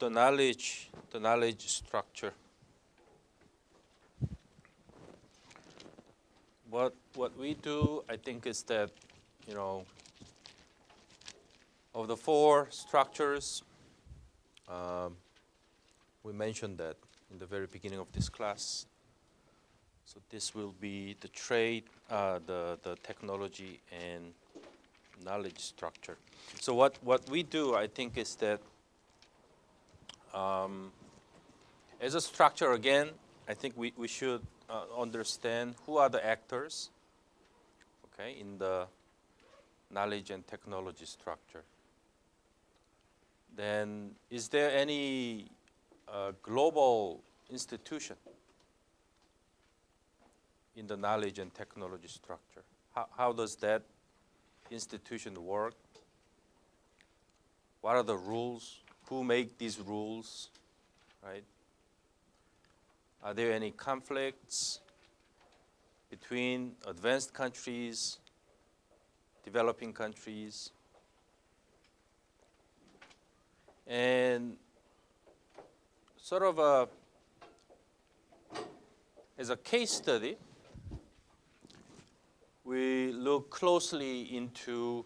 the knowledge structure. What we do, I think, is that, you know, of the four structures, we mentioned that in the very beginning of this class. So this will be the trade, the technology and knowledge structure. So what we do, I think, is that as a structure, again, I think we should understand who are the actors, okay, in the knowledge and technology structure. Then is there any global institution in the knowledge and technology structure? How does that institution work? What are the rules? Who make these rules, right? Are there any conflicts between advanced countries, developing countries? And sort of as a case study, we look closely into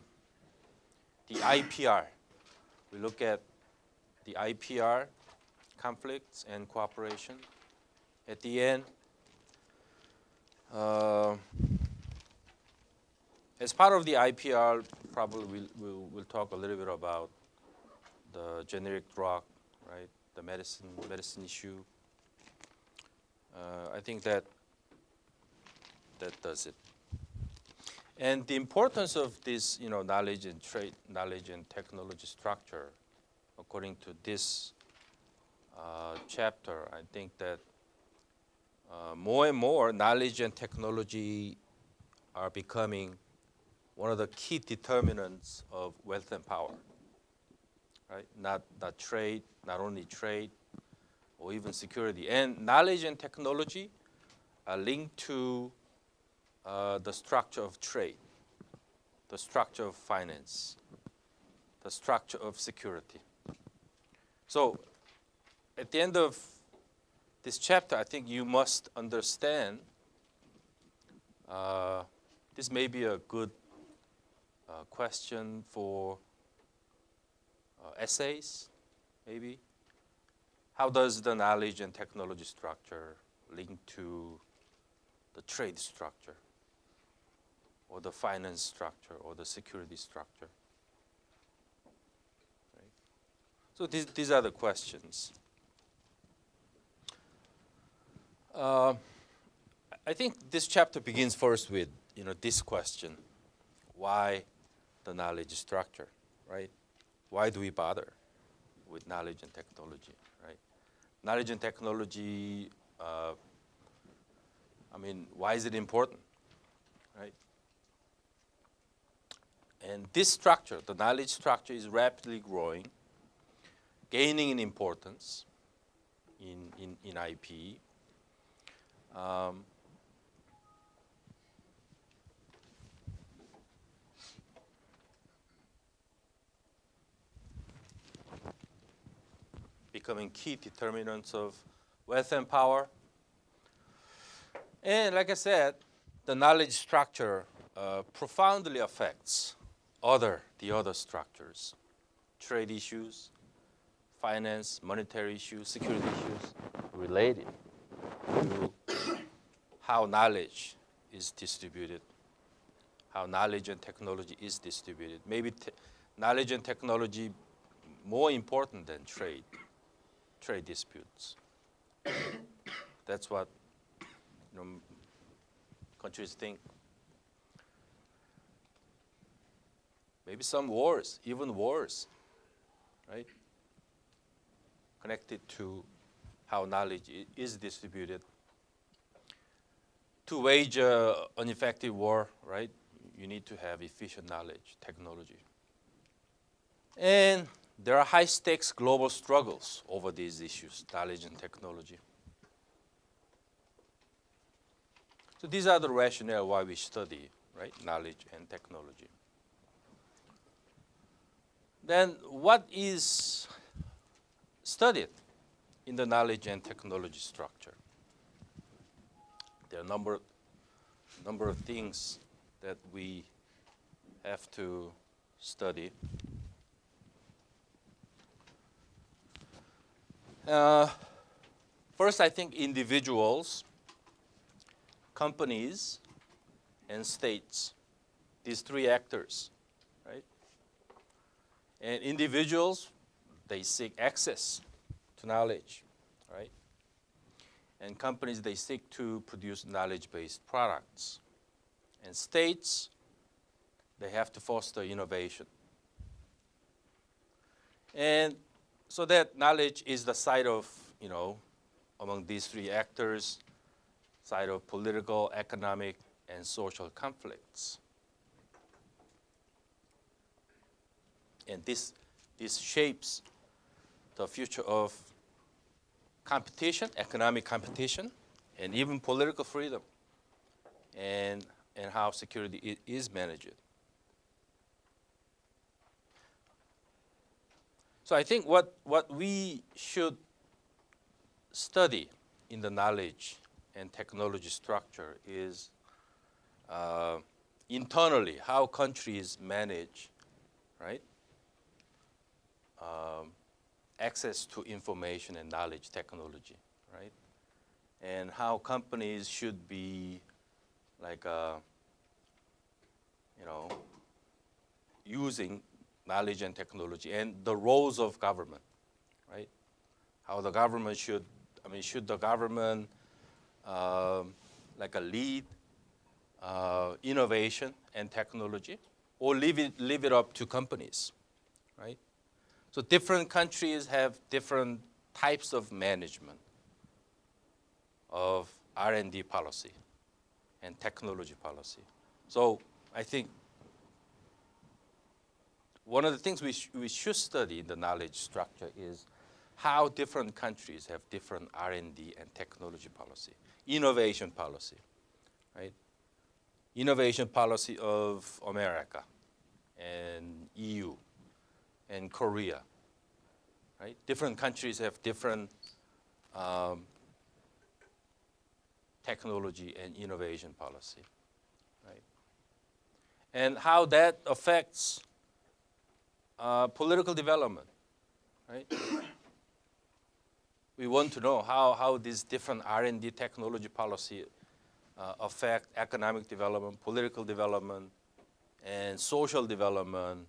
the IPR. We look at the IPR, conflicts and cooperation. At the end, as part of the IPR, probably we'll talk a little bit about the generic drug, right? The medicine issue. I think that does it. And the importance of this, you know, knowledge and technology structure, according to this chapter, I think that more and more knowledge and technology are becoming one of the key determinants of wealth and power, right? Not trade, not only trade, or even security. And knowledge and technology are linked to the structure of trade, the structure of finance, the structure of security. So at the end of this chapter, I think you must understand, this may be a good question for essays, maybe. How does the knowledge and technology structure link to the trade structure, or the finance structure, or the security structure? Right? So these are the questions. I think this chapter begins first with, you know, this question: why the knowledge structure, right? Why do we bother with knowledge and technology, right? Knowledge and technology, I mean, why is it important, right? And this structure, the knowledge structure, is rapidly growing, gaining in importance in IP. Becoming key determinants of wealth and power. And like I said, the knowledge structure profoundly affects the other structures, trade issues, finance, monetary issues, security issues, related to how knowledge is distributed, how knowledge and technology is distributed. Maybe knowledge and technology more important than trade disputes. That's what, you know, countries think. Maybe some wars, even wars, right? Connected to how knowledge is distributed. To wage an effective war, right, you need to have efficient knowledge, technology. And there are high-stakes global struggles over these issues, knowledge and technology. So these are the rationale why we study, right, knowledge and technology. Then what is studied in the knowledge and technology structure. There are a number of things that we have to study. First, I think individuals, companies, and states, these three actors, right? And individuals, they seek access to knowledge, right? And companies, they seek to produce knowledge-based products. And states, they have to foster innovation. And so that knowledge is the side of, among these three actors, side of political, economic, and social conflicts. And this shapes the future of competition, economic competition, and even political freedom, and how security is managed. So I think what we should study in the knowledge and technology structure is internally how countries manage, right? Access to information and knowledge technology, right? And how companies should be using knowledge and technology, and the roles of government, right? How the government should the government lead innovation and technology, or leave it up to companies, right? So different countries have different types of management of R&D policy and technology policy. So I think one of the things we should study in the knowledge structure is how different countries have different R&D and technology policy, innovation policy, right? Innovation policy of America and EU and Korea, right? Different countries have different technology and innovation policy, right? And how that affects political development, right? We want to know how these different R&D technology policy affect economic development, political development, and social development,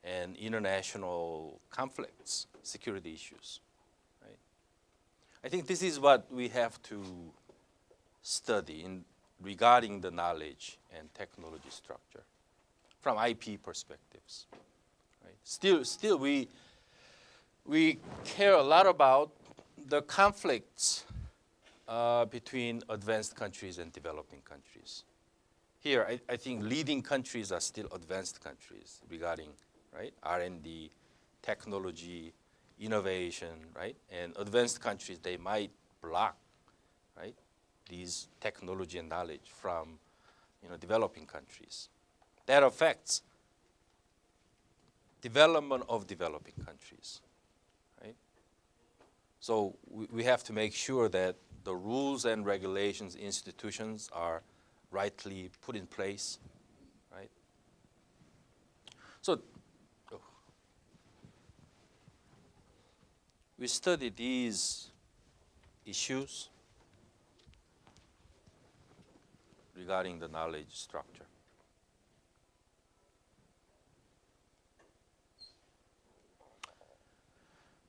and international conflicts, security issues, right? I think this is what we have to study regarding the knowledge and technology structure from IP perspectives, right? Still we care a lot about the conflicts between advanced countries and developing countries. Here, I think leading countries are still advanced countries regarding, right, R&D, technology, innovation, right? And advanced countries, they might block, right, these technology and knowledge from, developing countries. That affects development of developing countries, right? So we have to make sure that the rules and regulations, institutions are rightly put in place, right? So we study these issues regarding the knowledge structure.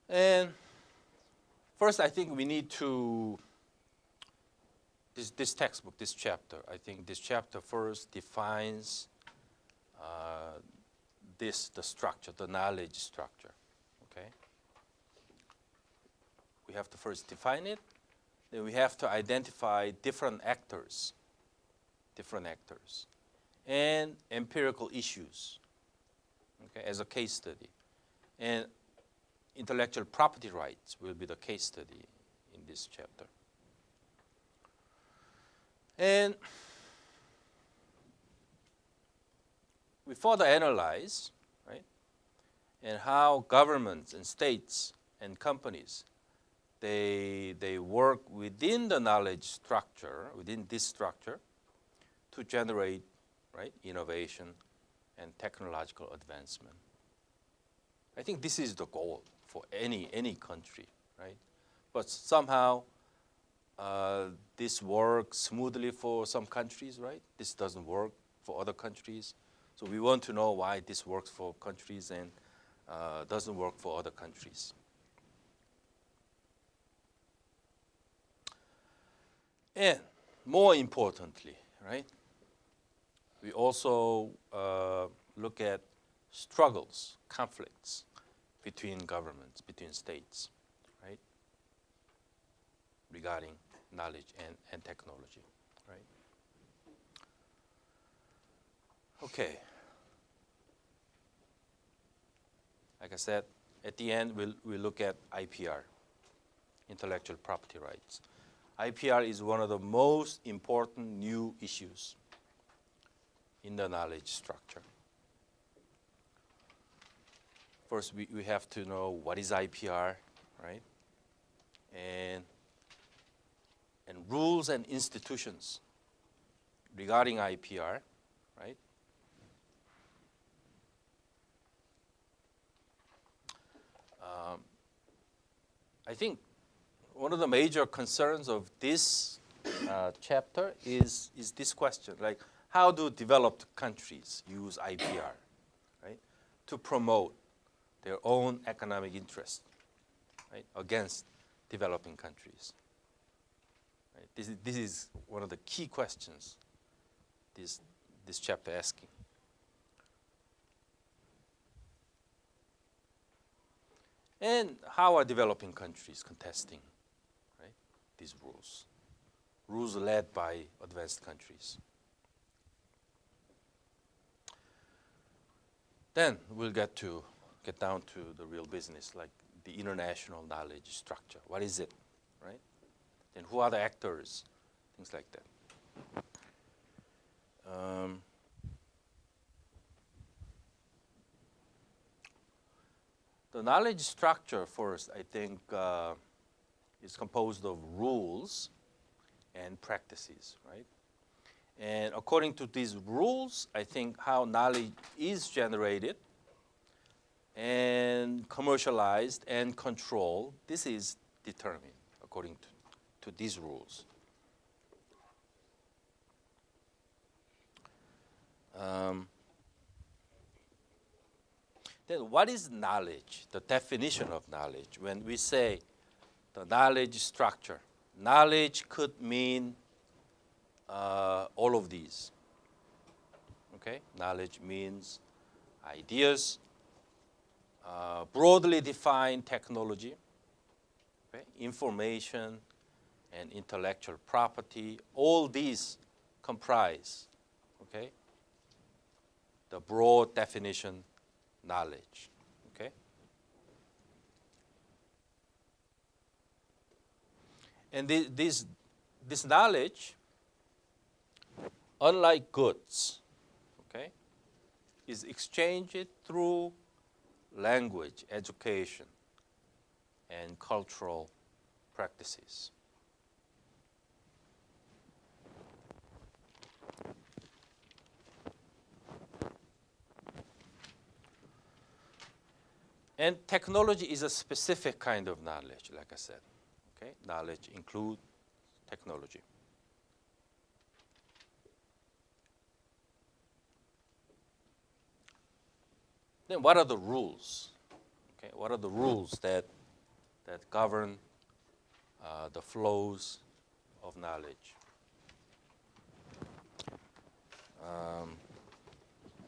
And first, I think we need to, this textbook, this chapter, I think this chapter first defines the structure, the knowledge structure, okay? We have to first define it, then we have to identify different actors, and empirical issues, okay, as a case study. And intellectual property rights will be the case study in this chapter. And we further analyze, right, and how governments and states and companies, they work within the knowledge structure, within this structure, to generate, right, innovation and technological advancement. I think this is the goal for any country, right? But somehow this works smoothly for some countries, right? This doesn't work for other countries. So we want to know why this works for countries and doesn't work for other countries. And more importantly, right, we also look at struggles, conflicts between governments, between states, right, regarding knowledge and technology, right? Okay. Like I said, at the end, we'll look at IPR, intellectual property rights. IPR is one of the most important new issues in the knowledge structure. First, we have to know what is IPR, right? And rules and institutions regarding IPR, right? I think one of the major concerns of this chapter is this question, like how do developed countries use IPR, right, to promote their own economic interest, right, against developing countries. Right? This is one of the key questions this chapter asking. And how are developing countries contesting, right, these rules? Rules led by advanced countries. Then we'll get down to the real business, like the international knowledge structure. What is it, right? And who are the actors? Things like that. The knowledge structure first, I think, is composed of rules and practices, right? And according to these rules, I think how knowledge is generated and commercialized and controlled, this is determined according to these rules. Then what is knowledge, the definition of knowledge? When we say the knowledge structure, knowledge could mean all of these. Okay, knowledge means ideas, broadly defined technology, okay? Information and intellectual property, all these comprise, okay, the broad definition knowledge, okay? And this knowledge, unlike goods, okay, is exchanged through language, education, and cultural practices. And technology is a specific kind of knowledge, like I said. Okay? Knowledge includes technology. Then what are the rules? Okay, what are the rules that govern the flows of knowledge?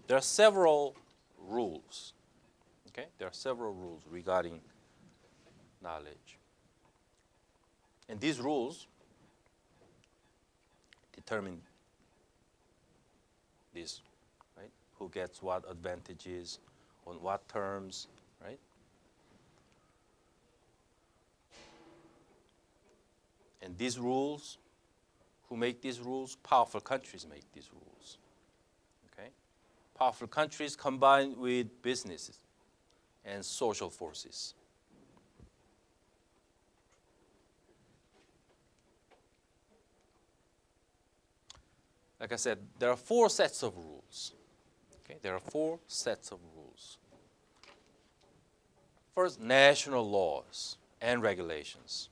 There are several rules. Okay, there are several rules regarding knowledge, and these rules determine this, right? Who gets what advantages, on what terms, right? And these rules, who make these rules? Powerful countries make these rules. Okay? Powerful countries combined with businesses and social forces. like I said, there are 4 sets of rules. Okay, there are 4 sets of rules. First, national laws and regulations.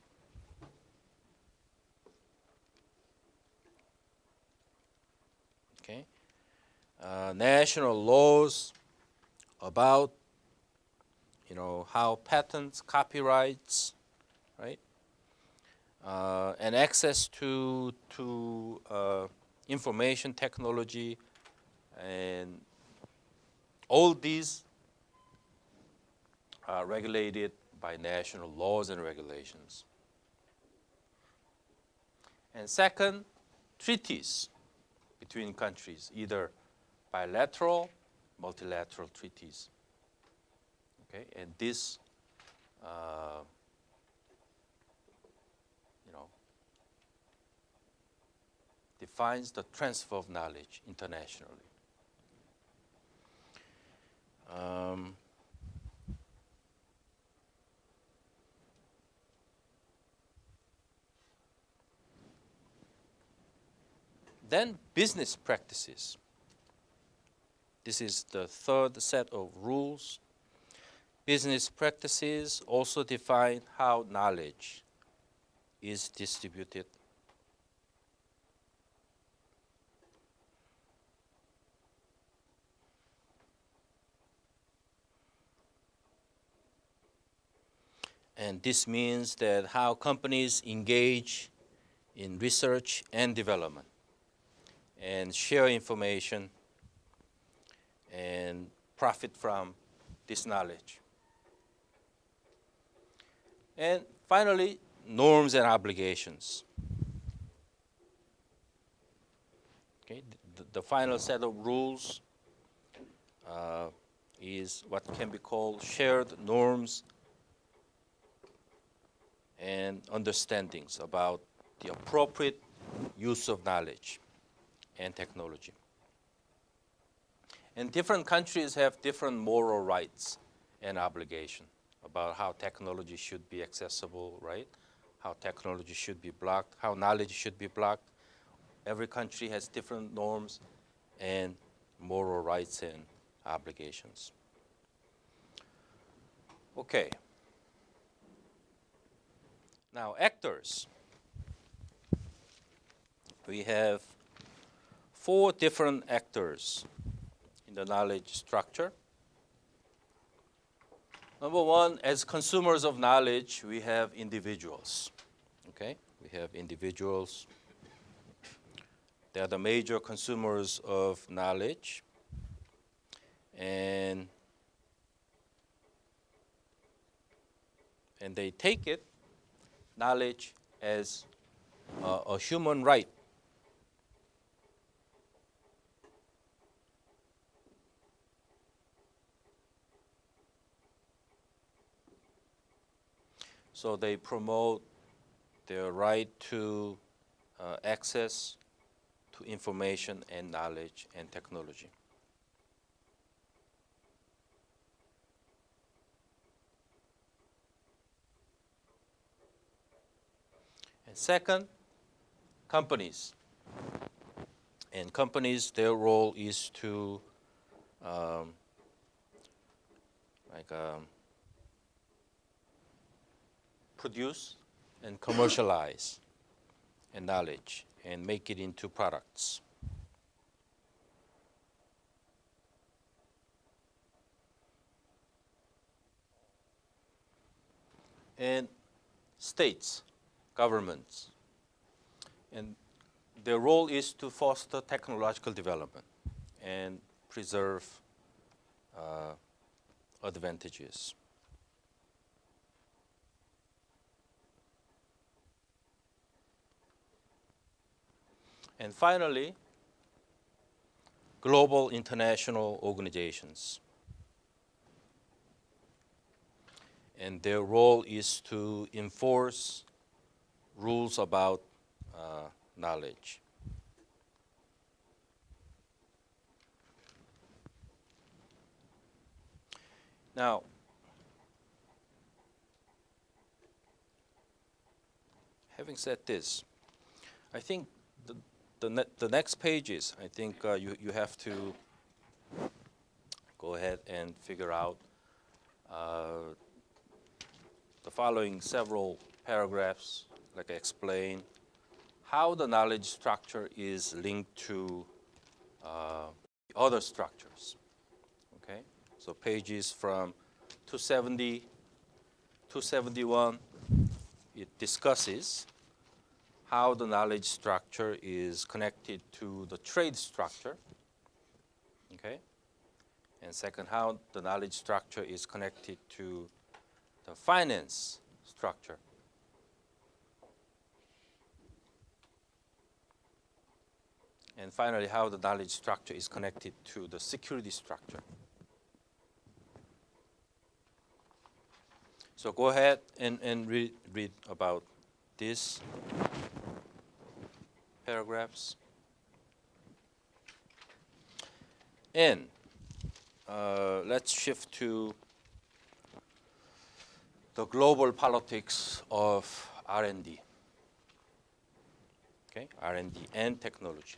Okay, national laws about how patents, copyrights, right, and access to information technology, and all these are regulated by national laws and regulations. And second, treaties between countries, either bilateral, multilateral treaties. Okay, and this, defines the transfer of knowledge internationally. Then business practices. This is the third set of rules. Business practices also define how knowledge is distributed. And this means that how companies engage in research and development and share information and profit from this knowledge. And finally, norms and obligations. Okay, the final set of rules is what can be called shared norms and understandings about the appropriate use of knowledge and technology. And different countries have different moral rights and obligations about how technology should be accessible, right? How technology should be blocked, how knowledge should be blocked. Every country has different norms and moral rights and obligations. Okay. Now, actors. We have 4 different actors in the knowledge structure. Number 1, as consumers of knowledge, we have individuals. Okay, we have individuals. They are the major consumers of knowledge, and they take it, knowledge, as a human right. So they promote their right to access to information and knowledge and technology. And second, companies. And companies, their role is to produce and commercialize and knowledge and make it into products. And states, governments, and their role is to foster technological development and preserve advantages. And finally, global international organizations. And their role is to enforce rules about knowledge. Now, having said this, I think the next pages, I think you have to go ahead and figure out the following several paragraphs, like I explain how the knowledge structure is linked to other structures. Okay, so pages from 270, 271, it discusses how the knowledge structure is connected to the trade structure. Okay, and second, how the knowledge structure is connected to the finance structure. And finally, how the knowledge structure is connected to the security structure. So go ahead and read about these paragraphs. And let's shift to the global politics of R&D. Okay, R&D and technology.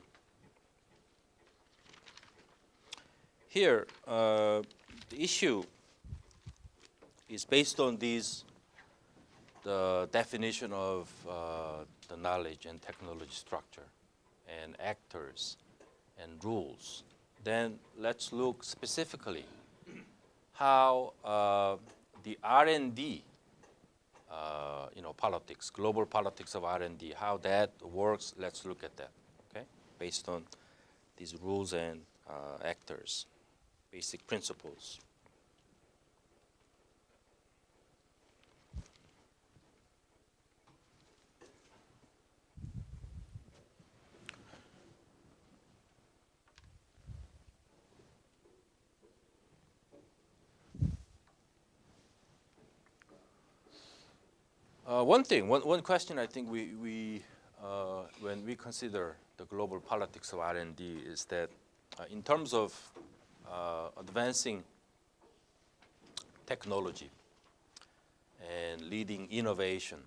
Here, the issue is based on the definition of the knowledge and technology structure and actors and rules. Then let's look specifically how the R&D, politics, global politics of R&D, how that works. Let's look at that, okay, based on these rules and actors, basic principles. One question I think when we consider the global politics of R&D is that in terms of advancing technology and leading innovation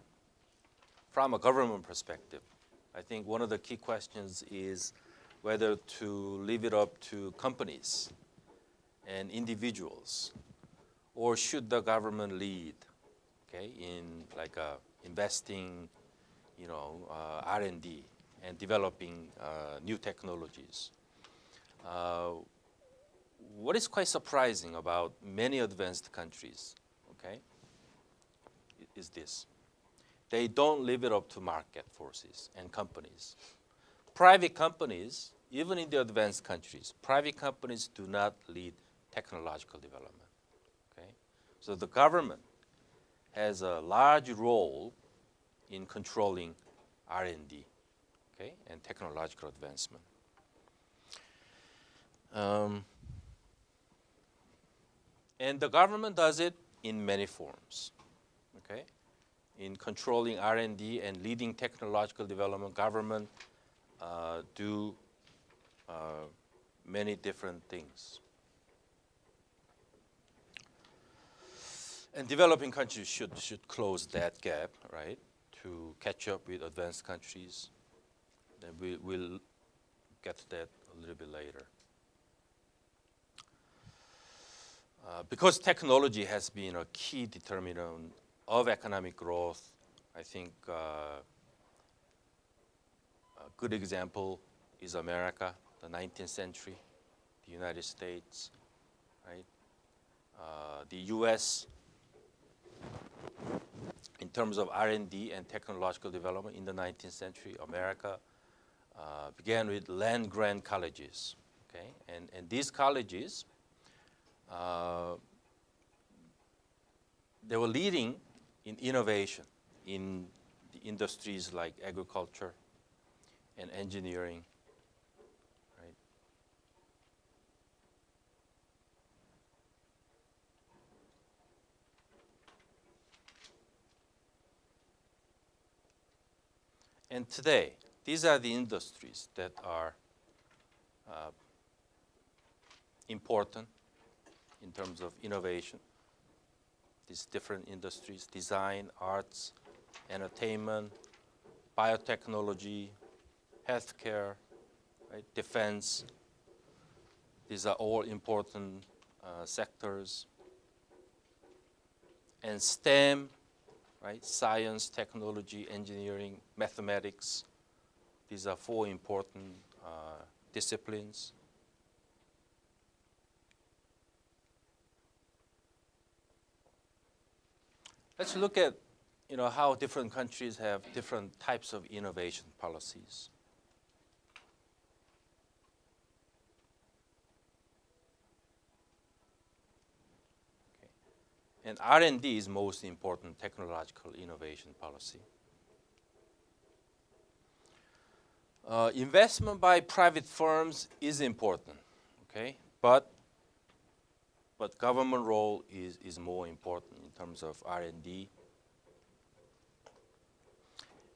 from a government perspective, I think one of the key questions is whether to leave it up to companies and individuals, or should the government lead, okay, in like investing, R&D and developing new technologies. What is quite surprising about many advanced countries, okay, is this. They don't leave it up to market forces and companies. Private companies, even in the advanced countries, private companies do not lead technological development, okay? So the government has a large role in controlling R&D, okay, and technological advancement. And the government does it in many forms, okay? In controlling R&D and leading technological development, government do many different things. And developing countries should close that gap, right, to catch up with advanced countries. And we'll get to that a little bit later. Because technology has been a key determinant of economic growth, I think a good example is America, the 19th century, the United States, right? The US, in terms of R&D and technological development in the 19th century, America began with land-grant colleges, okay? And these colleges, they were leading in innovation in the industries like agriculture and engineering, right? And today, these are the industries that are important in terms of innovation. These different industries: design, arts, entertainment, biotechnology, healthcare, right? Defense. These are all important sectors. And STEM, right? Science, technology, engineering, mathematics. These are four important disciplines. Let's look at how different countries have different types of innovation policies. Okay. And R&D is most important technological innovation policy. Investment by private firms is important, okay? But government role is more important in terms of R&D.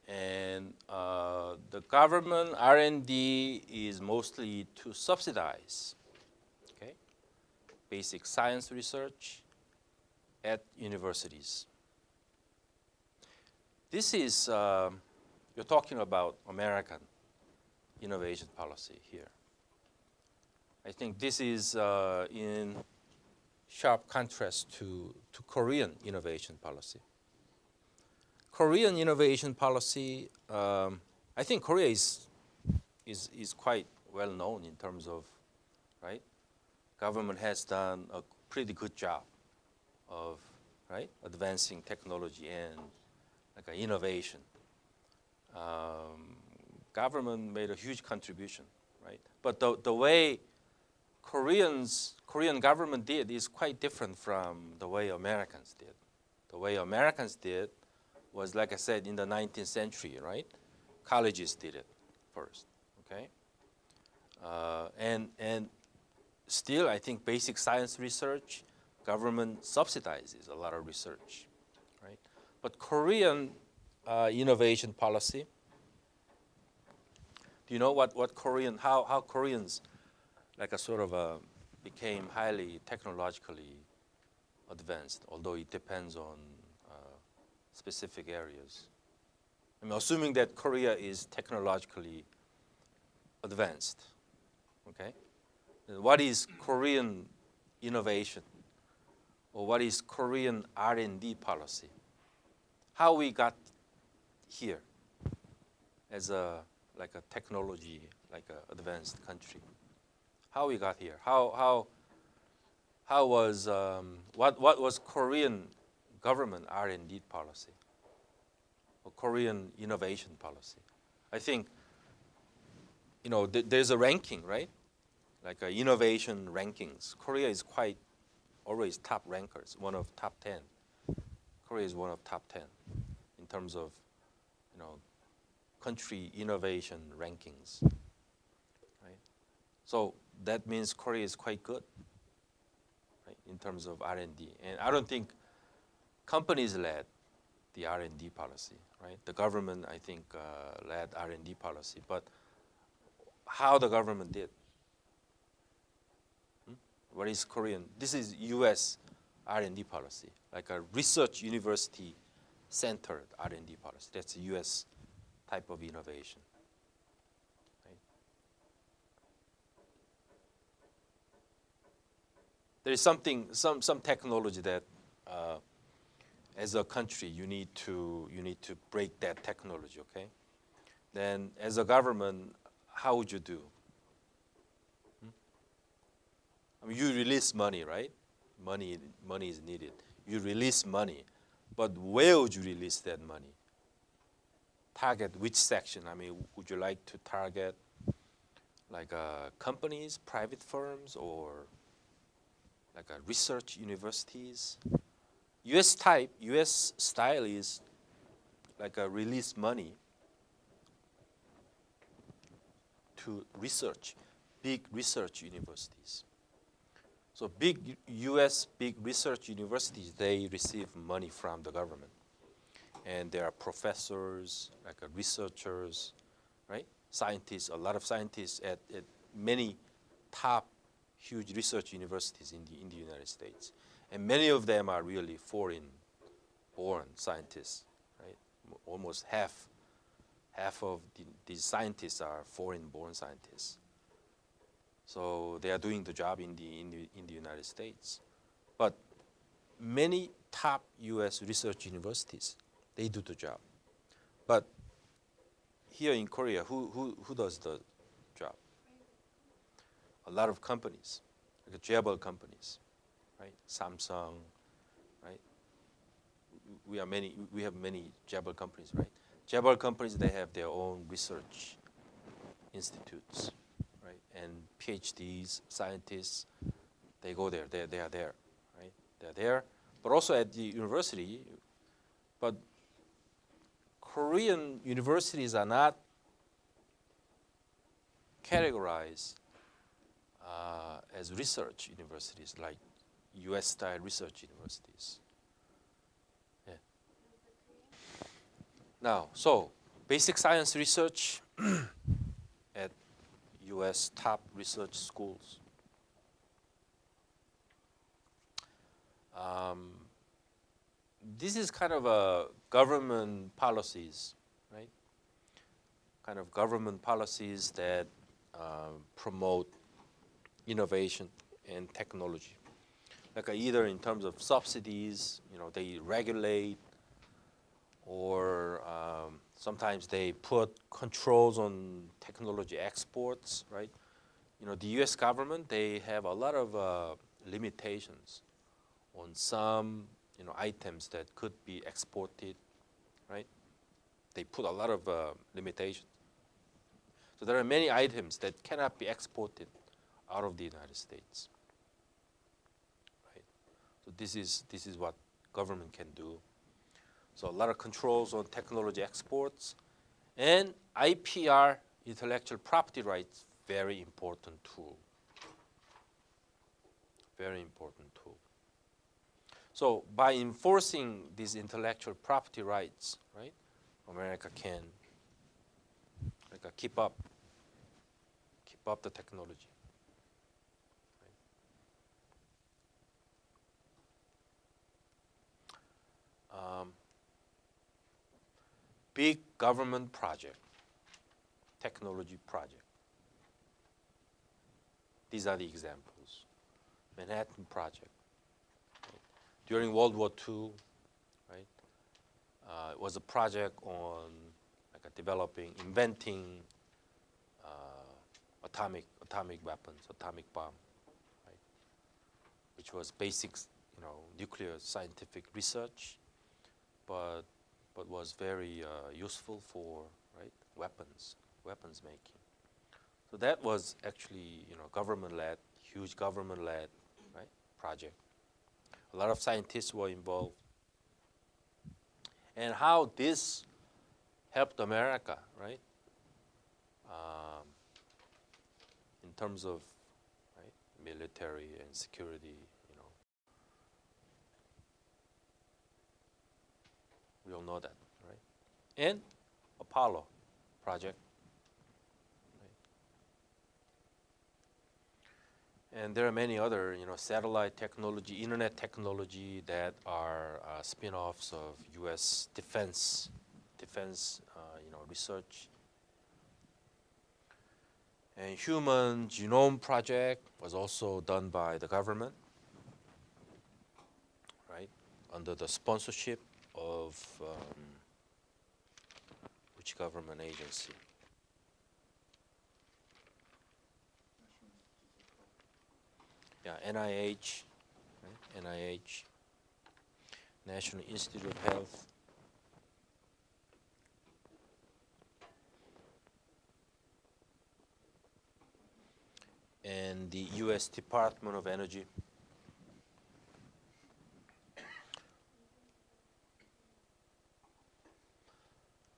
And the government R&D is mostly to subsidize, okay, basic science research at universities. This is, you're talking about American innovation policy here. I think this is in sharp contrast to Korean innovation policy. Korean innovation policy, I think Korea is quite well known in terms of, right? Government has done a pretty good job of, right, advancing technology and like innovation. Government made a huge contribution, right? But the way Korean government did is quite different from the way Americans did. The way Americans did was, like I said, in the 19th century, right? Colleges did it first, okay? And still, I think basic science research, government subsidizes a lot of research, right? But Korean innovation policy, do you know what Korean, how Koreans like a sort of became highly technologically advanced, although it depends on specific areas. I'm assuming that Korea is technologically advanced, okay? What is Korean innovation? Or what is Korean R&D policy? How we got here as like a technology, like a advanced country? How we got here? How was what was Korean government R&D policy or Korean innovation policy? I think there's a ranking, right? Like innovation rankings. Korea is quite always top rankers, one of top 10. Korea is one of top 10 in terms of country innovation rankings, right? So that means Korea is quite good, right, in terms of R&D. And I don't think companies led the R&D policy, right? The government, I think, led R&D policy, but how the government did. What is Korean? This is U.S. R&D policy, like a research university centered R&D policy. That's a U.S. type of innovation. Right? There is some technology that as a country you need to break that technology, okay? Then as a government, how would you do? I mean, you release money, right? Money is needed. You release money, but where would you release that money? Target which section? I mean, would you like to target like companies, private firms, or like research universities? U.S. style is like a release money to research, big research universities. So big research universities, they receive money from the government. And there are professors, like researchers, right? Scientists, a lot of scientists at many top huge research universities in the United States. And many of them are really foreign-born scientists, right? Almost half half of these scientists are foreign-born scientists. So they are doing the job in the United States. But many top U.S. research universities, they do the job. But here in Korea, who does the job? A lot of companies, like Jabil companies, right? Samsung, right? We have many Jabil companies, right? Jabil companies, they have their own research institutes, right? And PhDs, scientists, they go there. They are there, right? They're there, but also at the university. But Korean universities are not categorized as research universities like U.S.-style research universities. Yeah. Now, so basic science research at U.S. top research schools. This is kind of a government policies, right? Kind of government policies that promote innovation and technology. Like either in terms of subsidies, they regulate, or sometimes they put controls on technology exports, right? The U.S. government, they have a lot of limitations on some items that could be exported, right? They put a lot of limitations. So there are many items that cannot be exported out of the United States, right? So this is what government can do. So a lot of controls on technology exports, and IPR, intellectual property rights, very important tool. Very important tool. So by enforcing these intellectual property rights, right, America can keep up the technology. Right? Big government project, technology project. These are the examples. Manhattan Project. Right? During World War II, right? It was a project on inventing atomic weapons, atomic bomb, right? Which was basic, nuclear scientific research, but was very useful for weapons making. So that was actually government-led, huge government-led, right, project. A lot of scientists were involved, and how this helped America, right, in terms of military and security. We all know that, right? And Apollo project. Right? And there are many other, satellite technology, internet technology that are spin-offs of U.S. defense, research. And Human Genome Project was also done by the government, right? Under the sponsorship of which government agency? Yeah, NIH, right? NIH, National Institute of Health. And the U.S. Department of Energy.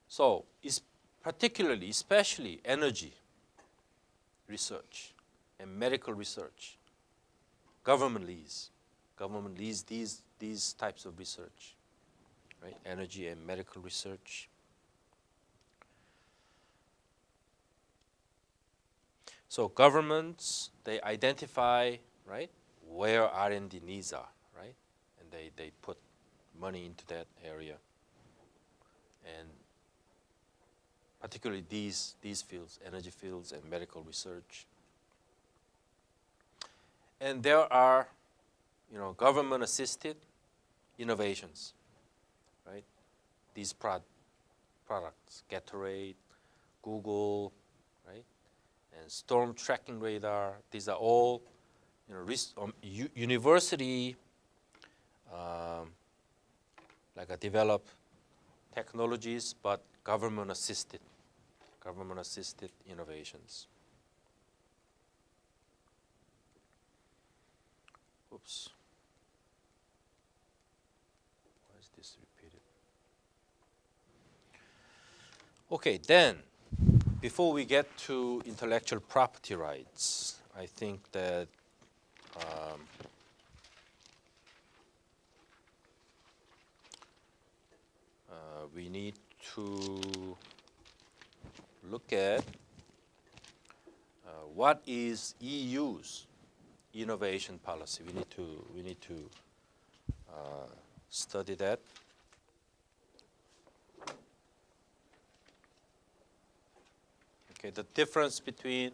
So, especially energy research and medical research, government leads these types of research, right? Energy and medical research. So governments, they identify, right, where R&D needs are, right? And they put money into that area. And particularly these fields, energy fields and medical research. And there are, government-assisted innovations, right? These products, Gatorade, Google, right? And storm tracking radar. These are all, university developed technologies, but government-assisted innovations. Oops. Why is this repeated? Okay, then, before we get to intellectual property rights, I think that we need to look at what is EU's innovation policy. We need to study that. Okay, the difference between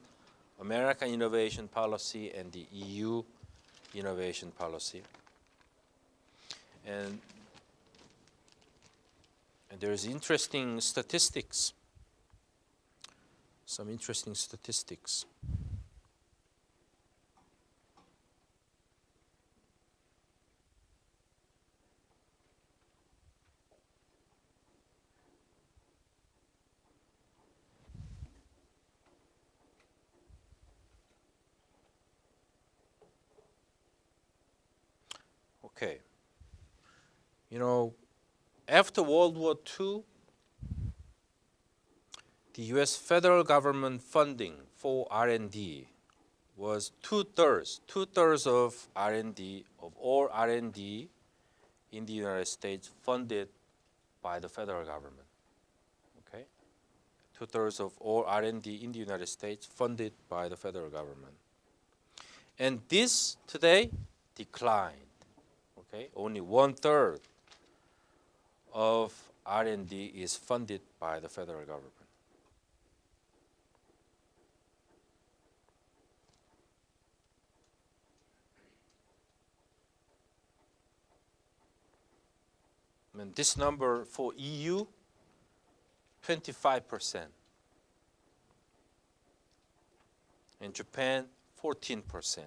American innovation policy and the EU innovation policy. And there's interesting statistics, some interesting statistics. Okay. After World War II, the U.S. federal government funding for R&D was two-thirds of R&D, of all R&D in the United States funded by the federal government. Okay? Two-thirds of all R&D in the United States funded by the federal government. And this today declined. Okay? Only one-third of R&D is funded by the federal government. And this number for EU, 25%. In Japan, 14%.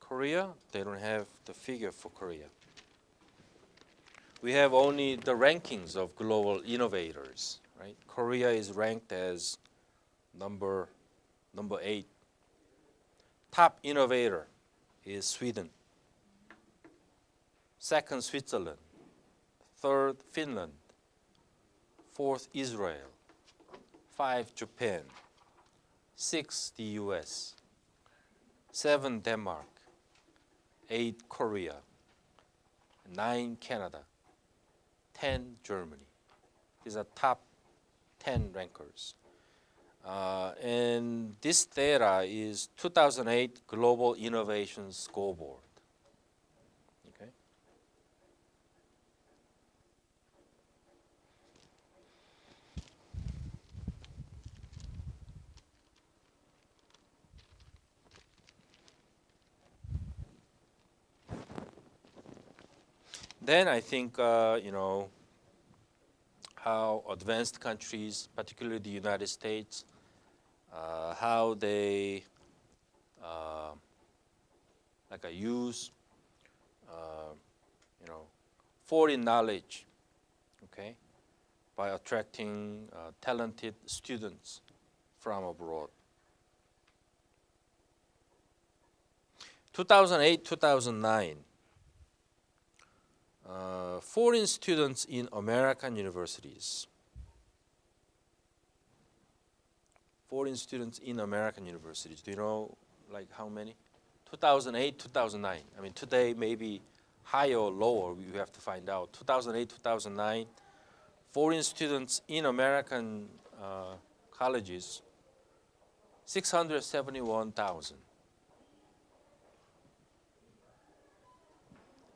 Korea, they don't have the figure for Korea. We have only the rankings of global innovators, right? Korea is ranked as number 8. Top innovator is Sweden. Second, Switzerland. Third, Finland. Fourth, Israel. 5, Japan. 6, the US. 7, Denmark. 8, Korea. 9, Canada. 10, Germany. These are top 10 rankers. And this data is 2008 Global Innovation Scoreboard. Okay. Then I think, how advanced countries, particularly the United States, how they use, foreign knowledge, okay, by attracting talented students from abroad. 2008, 2009. Foreign students in American universities. Foreign students in American universities. Do you know how many? 2008, 2009. I mean, today maybe higher or lower, we have to find out. 2008, 2009, foreign students in American colleges, 671,000.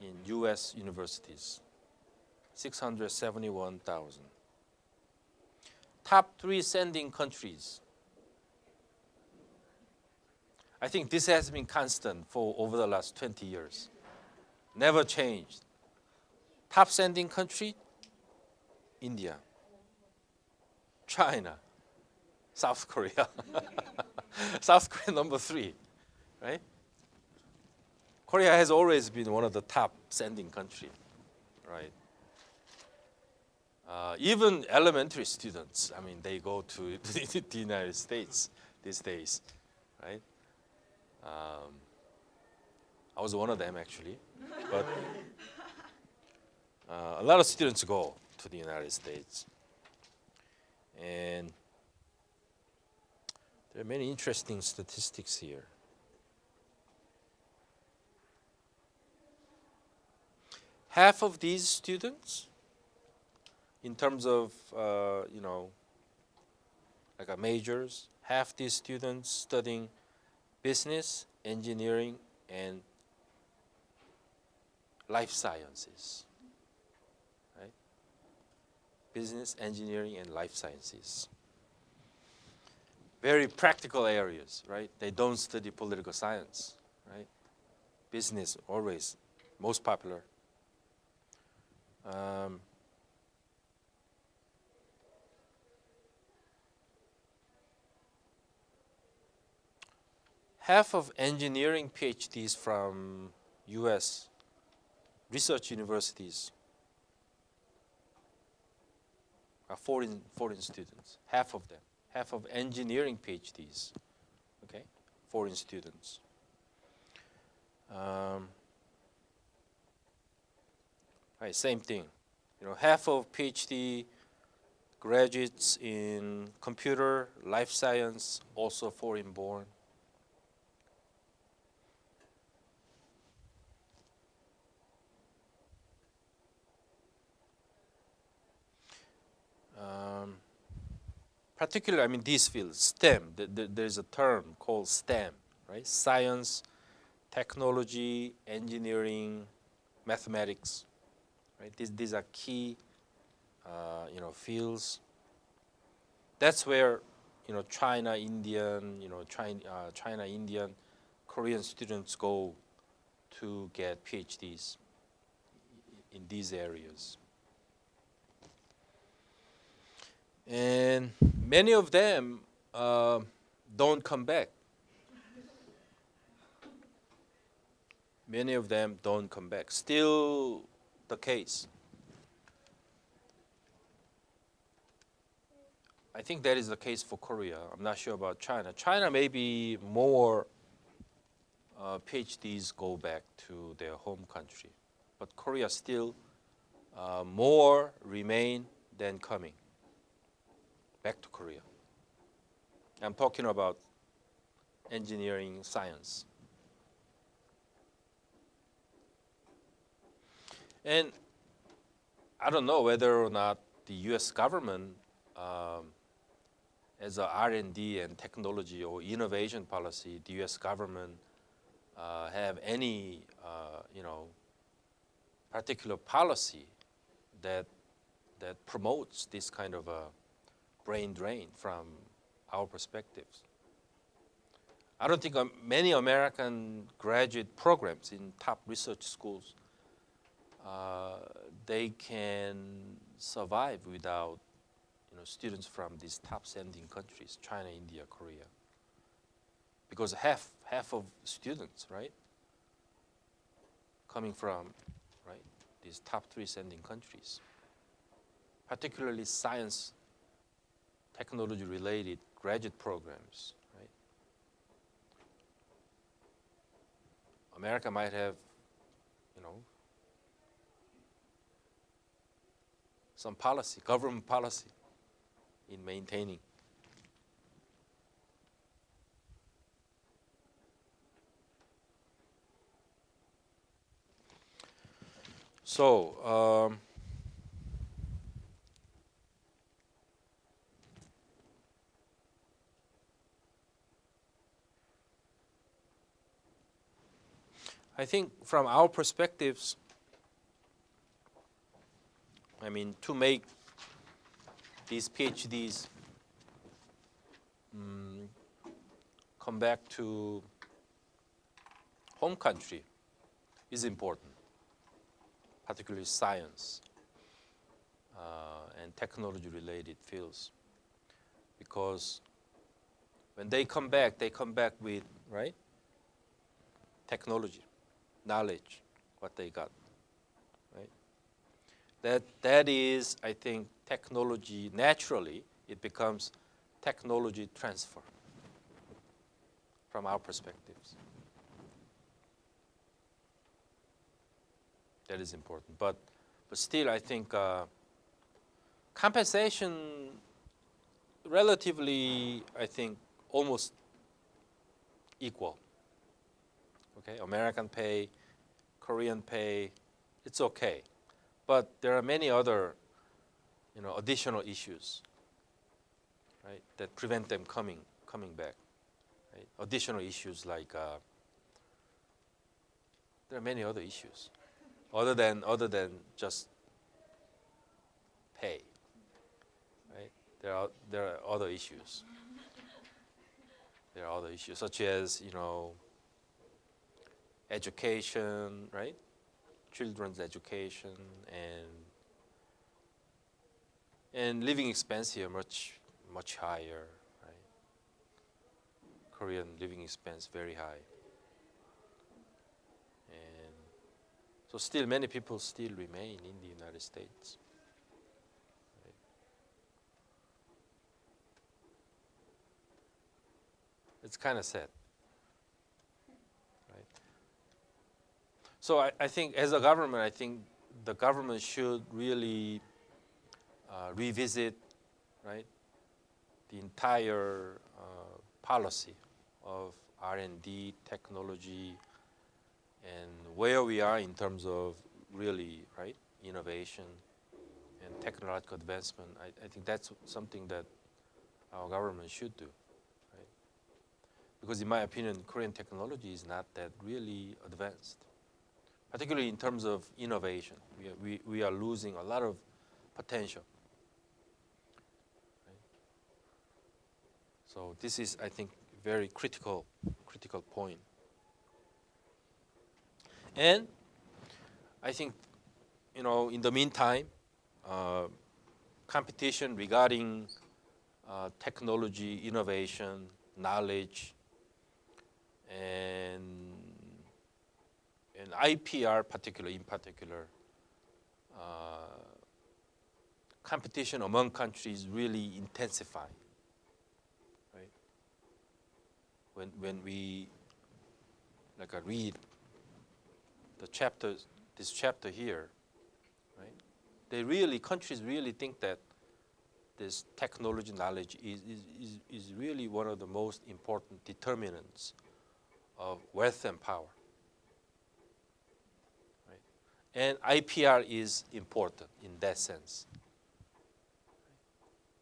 In US universities. 671,000. Top 3 sending countries. I think this has been constant for over the last 20 years. Never changed. Top sending country, India, China, South Korea. South Korea number 3, right? Korea has always been one of the top sending countries, right? Even elementary students, I mean, they go to the United States these days, right? I was one of them actually, but a lot of students go to the United States, and there are many interesting statistics here. Half of these students, in terms of like majors, half these students studying business, engineering, and life sciences, right? Business, engineering, and life sciences. Very practical areas, right? They don't study political science, right? Business always most popular. Half of engineering PhDs from US research universities are foreign students, half of them. Half of engineering PhDs, okay, foreign students. Right, same thing. Half of PhD graduates in computer, life science, also foreign born. Particularly, I mean, these fields, STEM, there's a term called STEM, right? Science, technology, engineering, mathematics, right? These are key, fields. That's where, China, Indian, Korean students go to get PhDs in these areas. And many of them don't come back. Many of them don't come back. Still the case. I think that is the case for Korea. I'm not sure about China. China maybe more PhDs go back to their home country. But Korea still more remain than coming back to Korea. I'm talking about engineering, science. And I don't know whether or not the US government as a R&D and technology or innovation policy, the US government have any particular policy that promotes this kind of a brain drain from our perspectives. I don't think many American graduate programs in top research schools they can survive without students from these top sending countries, China, India, Korea. Because half of students, right, coming from, right, these top 3 sending countries, particularly science, technology related graduate programs, right? America might have, some policy, government policy in maintaining. So I think from our perspectives, I mean, to make these PhDs come back to home country is important, particularly science and technology-related fields, because when they come back with, right, technology, knowledge, what they got, right? That is, I think, technology, naturally, it becomes technology transfer from our perspectives. That is important. But still, I think compensation, relatively, I think, almost equal. Okay, American pay, Korean pay, it's okay. But there are many other, additional issues, right, that prevent them coming back. Right? Additional issues like there are many other issues, other than just pay. Right? There are other issues. There are other issues such as education, right? Children's education and living expense here much higher, right? Korean living expense very high, and so still many people still remain in the United States. Right? It's kind of sad. So I think as a government, I think the government should really revisit, right, the entire policy of R&D, technology, and where we are in terms of really, right, innovation and technological advancement. I think that's something that our government should do, right? Because in my opinion, Korean technology is not that really advanced, particularly in terms of innovation. We are losing a lot of potential. Right? So this is, I think, very critical point. And I think, in the meantime, competition regarding technology, innovation, knowledge, and IPR in particular, competition among countries really intensify. Right? When we read this chapter here, right? Countries really think that this technology knowledge is really one of the most important determinants of wealth and power. And IPR is important in that sense.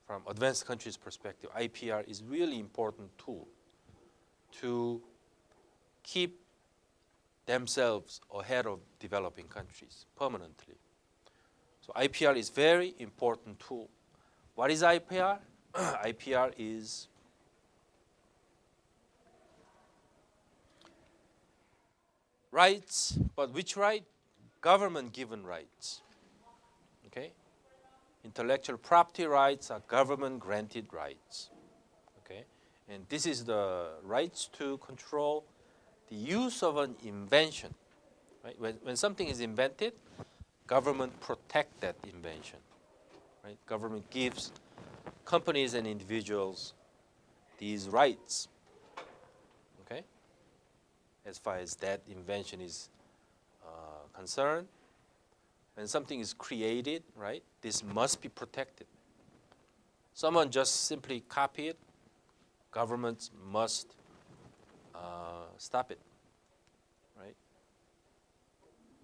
From advanced countries' perspective, IPR is really important tool to keep themselves ahead of developing countries permanently. So IPR is very important tool. What is IPR? IPR is rights, but which right? Government-given rights. Okay? Intellectual property rights are government-granted rights. Okay? And this is the rights to control the use of an invention. Right? When something is invented, government protect that invention. Right? Government gives companies and individuals these rights. Okay? As far as that invention is concerned, when something is created, right, this must be protected. Someone just simply copy it, governments must stop it, right?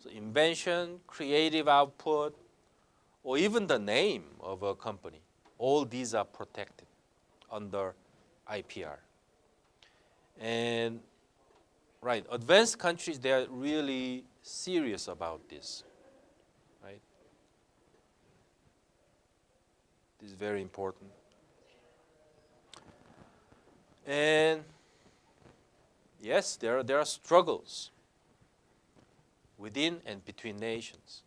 So invention, creative output, or even the name of a company, all these are protected under IPR. And right, advanced countries, they are really serious about this, right? This is very important. And yes, there are struggles within and between nations,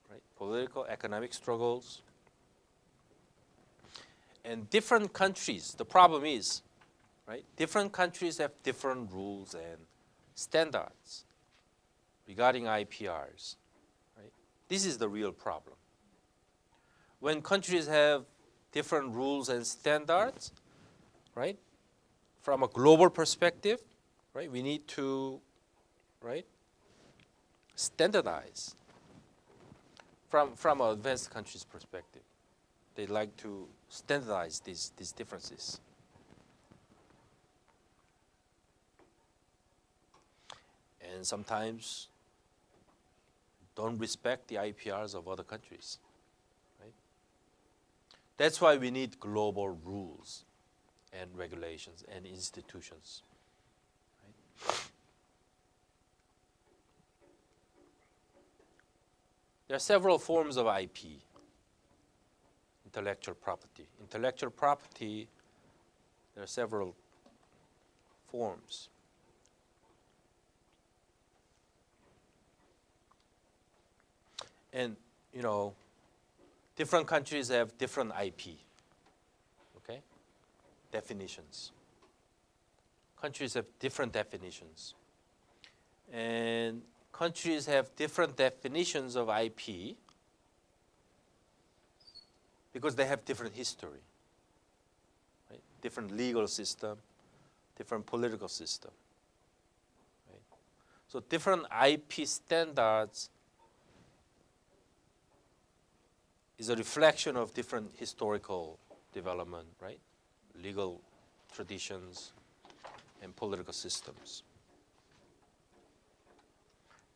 right? Political, economic struggles. And different countries, the problem is, right? Different countries have different rules and standards regarding IPRs, right? This is the real problem. When countries have different rules and standards, right? From a global perspective, right? We need to, right? Standardize. From an advanced country's perspective, they like to standardize these differences. And sometimes don't respect the IPRs of other countries. Right? That's why we need global rules and regulations and institutions. Right? There are several forms of IP, intellectual property. Intellectual property, there are several forms. And, you know, different countries have different IP, okay? Definitions. Countries have different definitions. And countries have different definitions of IP because they have different history, right? Different legal system, different political system. Right? So different IP standards is a reflection of different historical development, right? Legal traditions and political systems.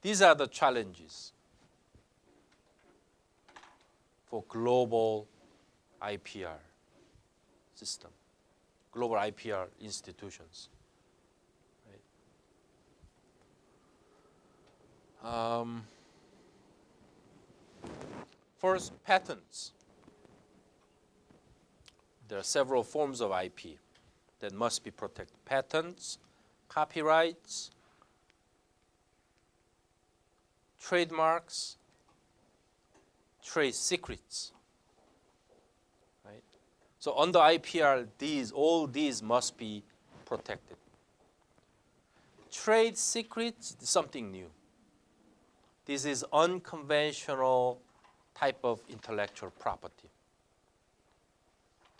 These are the challenges for global IPR system, global IPR institutions. Right? First, patents. There are several forms of IP that must be protected. Patents, copyrights, trademarks, trade secrets. Right? So under IPR, all these must be protected. Trade secrets is something new. This is unconventional type of intellectual property.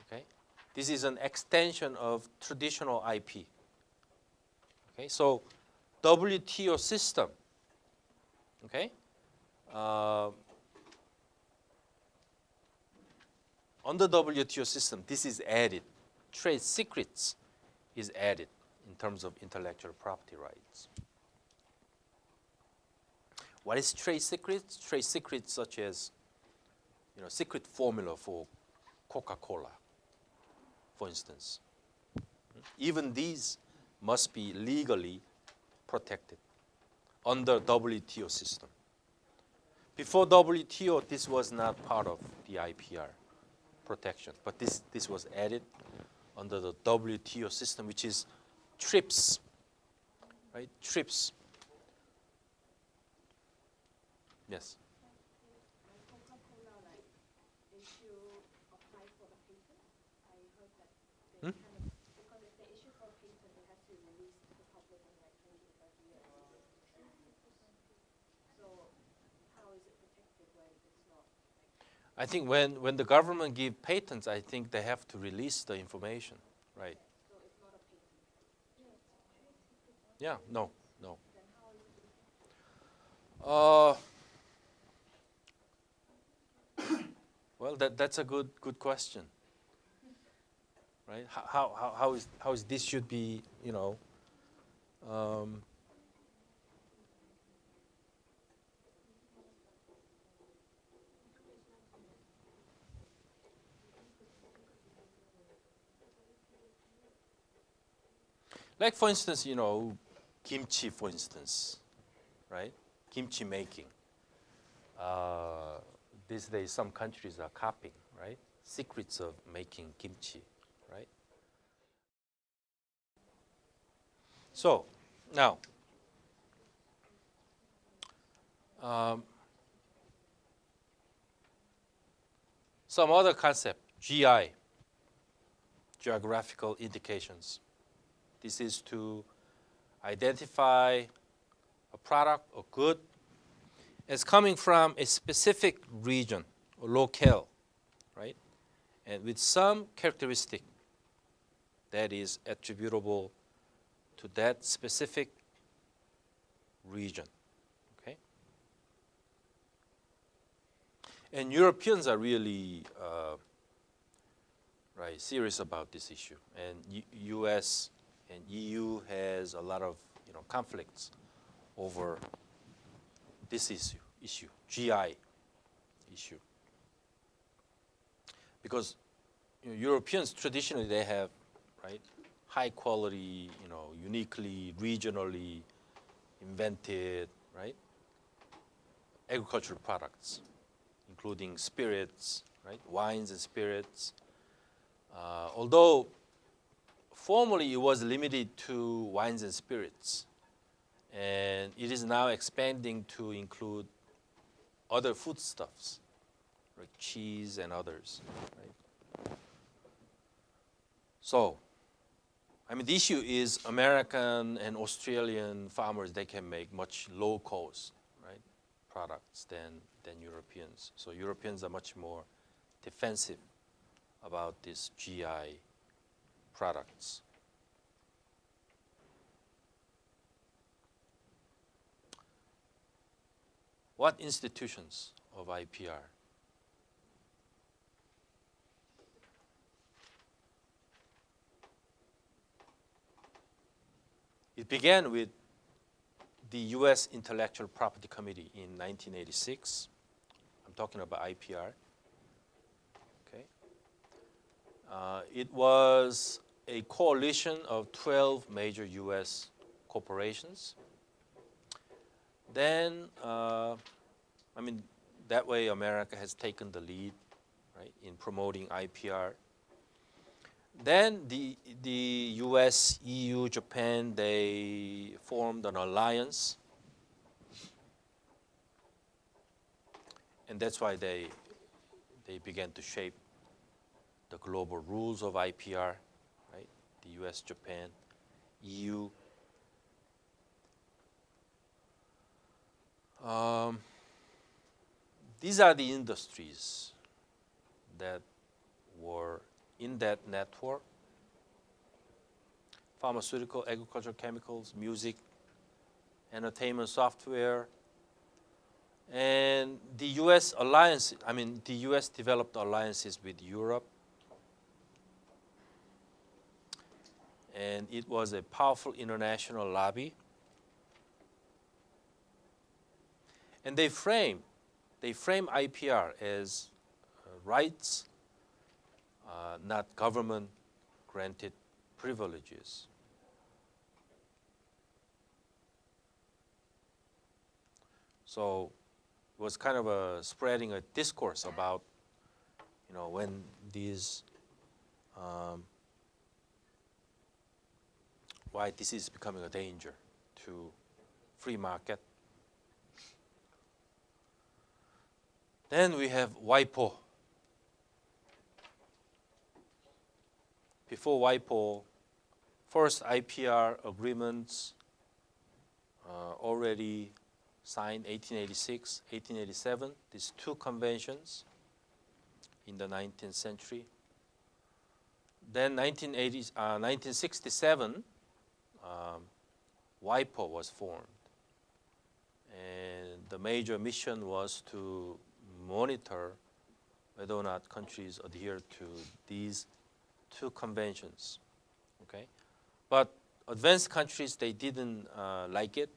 Okay? This is an extension of traditional IP. Okay? So WTO system, okay? Under WTO system, this is added. Trade secrets is added in terms of intellectual property rights. What is trade secrets? Trade secrets such as, you know, secret formula for Coca-Cola, for instance. Even these must be legally protected under WTO system. Before WTO, this was not part of the IPR protection, but this was added under the WTO system, which is TRIPS, right? TRIPS. Yes. Coca-Cola, like, issue apply for the patent? I heard that they kind of, because if they issue for a patent, they have to release to the public in like 20 to 30 years. So how is it protected when it's not? I think when the government give patents, I think they have to release the information, right? So it's not a patent? Yeah, no. Then how is it? Well, that's a good question, right? How is this should be, you know, like for instance, you know, kimchi, for instance, right? Kimchi making. These days, some countries are copying, right? Secrets of making kimchi, right? So now, some other concept, GI, geographical indications. This is to identify a product or good as coming from a specific region or locale, right? And with some characteristic that is attributable to that specific region, okay? And Europeans are really right, serious about this issue. And U.S. and EU has a lot of conflicts over this issue, GI issue. Because Europeans traditionally they have right high quality, uniquely, regionally invented, right, agricultural products, including spirits, right, wines and spirits. Although formerly it was limited to wines and spirits, and it is now expanding to include other foodstuffs, like cheese and others. Right? So, I mean, the issue is American and Australian farmers, they can make much low cost, right, products than Europeans. So Europeans are much more defensive about these GI products. What institutions of IPR? It began with the U.S. Intellectual Property Committee in 1986. I'm talking about IPR. Okay. It was a coalition of 12 major U.S. corporations. Then, I mean, that way America has taken the lead, right, in promoting IPR. Then the U.S., EU, Japan, they formed an alliance, and that's why they began to shape the global rules of IPR, right? The U.S., Japan, EU. These are the industries that were in that network: pharmaceutical, agricultural, chemicals, music, entertainment, software. And the U.S. alliance, I mean, the U.S. developed alliances with Europe. And it was a powerful international lobby. And they frame IPR as rights, not government-granted privileges. So it was kind of spreading a discourse about, when these, why this is becoming a danger to free market. Then we have WIPO. Before WIPO, first IPR agreements already signed 1886, 1887, these two conventions in the 19th century. Then 1967, WIPO was formed. And the major mission was to monitor whether or not countries adhere to these two conventions, okay? But advanced countries, they didn't like it.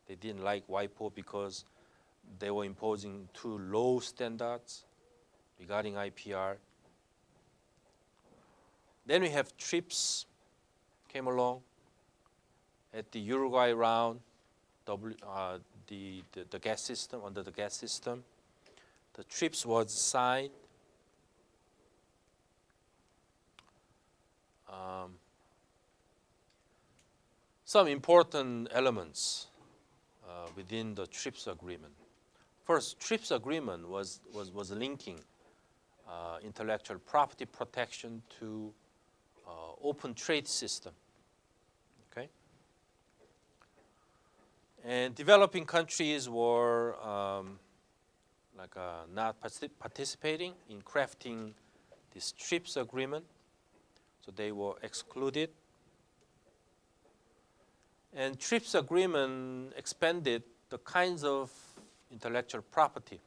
They didn't like WIPO because they were imposing too low standards regarding IPR. Then we have TRIPS came along at the Uruguay round, the gas system, under the gas system. The TRIPS was signed, some important elements within the TRIPS agreement. First, TRIPS agreement was linking intellectual property protection to open trade system. Okay, and developing countries were not participating in crafting this TRIPS agreement, so they were excluded. And TRIPS agreement expanded the kinds of intellectual property,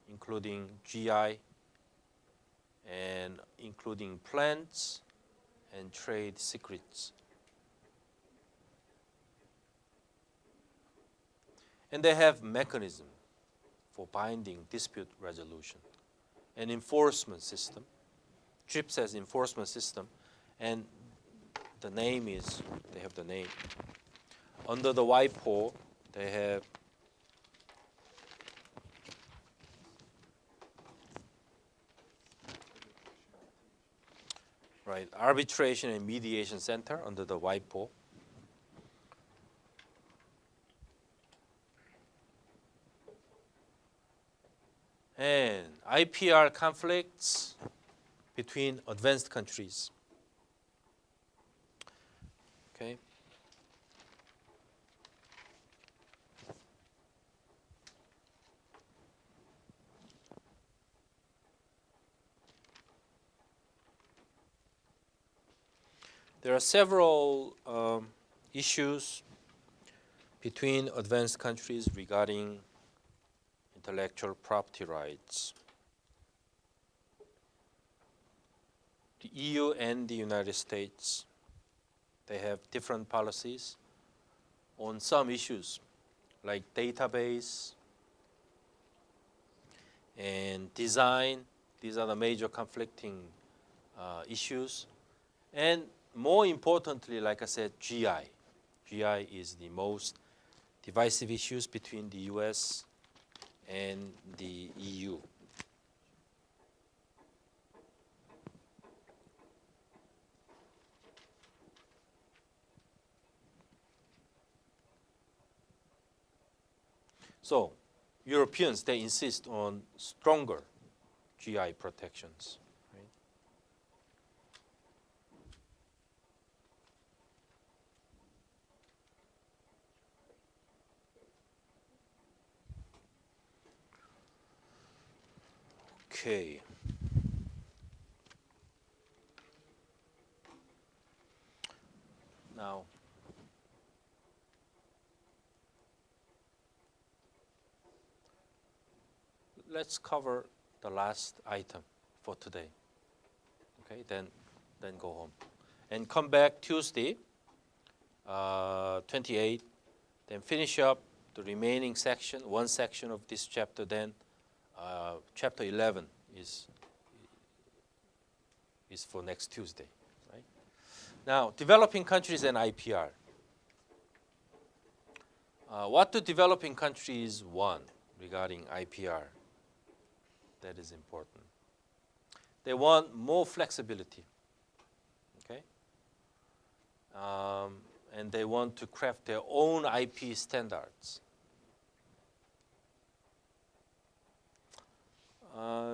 including GI and including plants and trade secrets. And they have mechanism for binding dispute resolution and enforcement system. TRIPS has enforcement system, and the name is, they have the name. Under the WIPO, they have Arbitration and Mediation Center under the WIPO. And IPR conflicts between advanced countries. Okay. There are several issues between advanced countries regarding intellectual property rights. The EU and the United States, they have different policies on some issues like database and design. These are the major conflicting issues. And more importantly, like I said, GI. GI is the most divisive issues between the US and the EU. So Europeans, they insist on stronger GI protections. Right? Okay. Now, let's cover the last item for today. Okay, then go home. And come back Tuesday, 28, then finish up the remaining section, one section of this chapter, then chapter 11 is for next Tuesday. Right? Now, developing countries and IPR. What do developing countries want regarding IPR? That is important. They want more flexibility, okay? And they want to craft their own IP standards.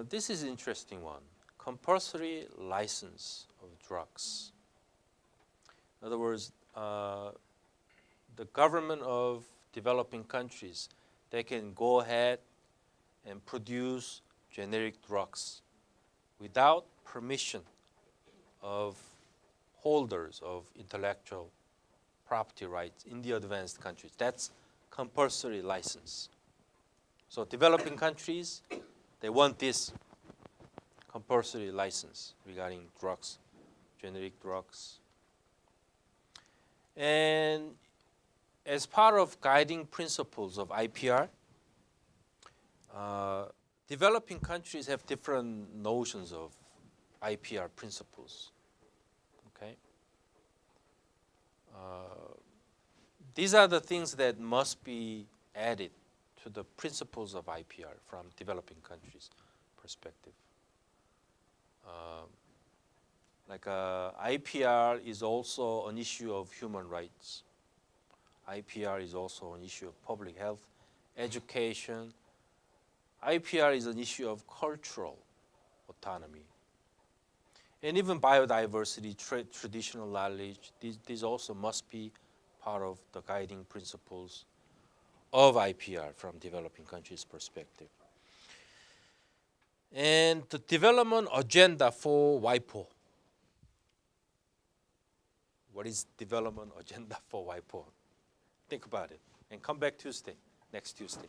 This is an interesting one. Compulsory license of drugs. In other words, the government of developing countries, they can go ahead and produce generic drugs without permission of holders of intellectual property rights in the advanced countries. That's compulsory license. So developing countries, they want this compulsory license regarding drugs, generic drugs. And as part of guiding principles of IPR, developing countries have different notions of IPR principles. Okay, these are the things that must be added to the principles of IPR from developing countries' perspective. Like IPR is also an issue of human rights. IPR is also an issue of public health, education. IPR is an issue of cultural autonomy. And even biodiversity, traditional knowledge, these also must be part of the guiding principles of IPR from developing countries' perspective. And the development agenda for WIPO. What is development agenda for WIPO? Think about it and come back Tuesday, next Tuesday.